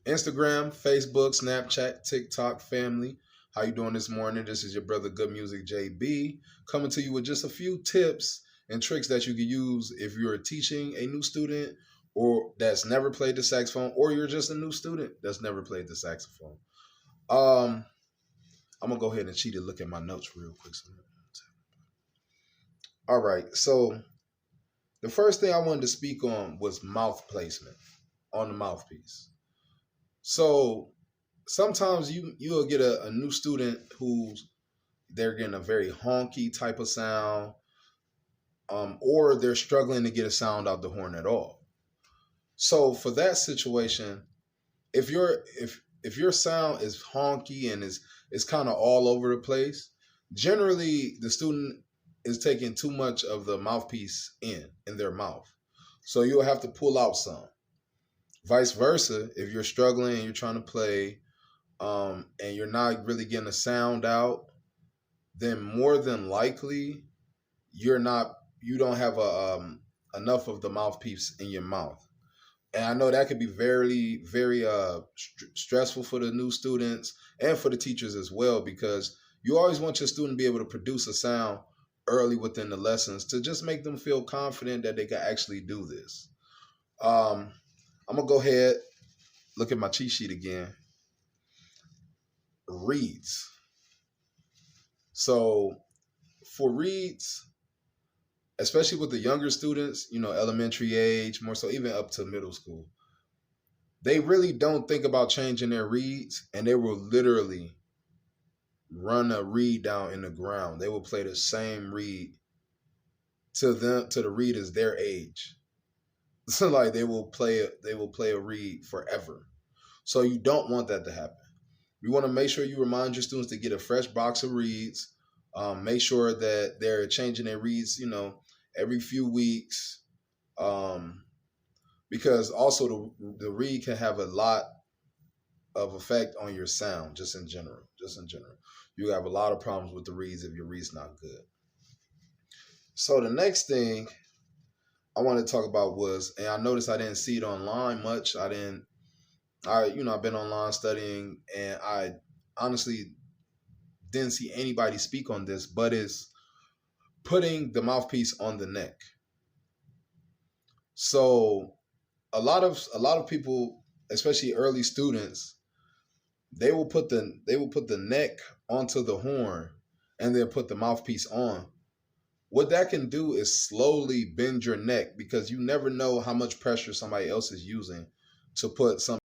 Instagram, Facebook, Snapchat, TikTok family. How you doing this morning? This is your brother Good Music JB coming to you with just a few tips and tricks that you can use if you're teaching a new student or that's never played the saxophone, or you're just a new student that's never played the saxophone. Um, I'm gonna go ahead and cheat and look at my notes real quick. All right, so the first thing I wanted to speak on was mouth placement on the mouthpiece. So sometimes you'll get a new student who's they're getting a very honky type of sound, or they're struggling to get a sound out the horn at all. So for that situation, if your sound is honky and is kind of all over the place, generally the student is taking too much of the mouthpiece in their mouth. So you'll have to pull out some. Vice versa, if you're struggling and you're trying to play, and you're not really getting a sound out, then more than likely you don't have enough of the mouthpiece in your mouth. And I know that could be very, very stressful for the new students and for the teachers as well, because you always want your student to be able to produce a sound early within the lessons to just make them feel confident that they can actually do this. I'm gonna go ahead, look at my cheat sheet again. Reeds. So for reeds, especially with the younger students, elementary age, more so even up to middle school, they really don't think about changing their reeds, and they will literally run a reed down in the ground. They will play the same reed to the reed is their age. So like they will play a reed forever. So you don't want that to happen. You want to make sure you remind your students to get a fresh box of reeds. Make sure that they're changing their reeds, every few weeks, because also the reed can have a lot of effect on your sound, just in general. You have a lot of problems with the reeds if your reed's not good. So the next thing I wanted to talk about was, and I noticed I didn't see it online much. I've been online studying, and I honestly didn't see anybody speak on this, but it's putting the mouthpiece on the neck. So a lot of people, especially early students, they will put the neck onto the horn and then put the mouthpiece on. What that can do is slowly bend your neck, because you never know how much pressure somebody else is using to put some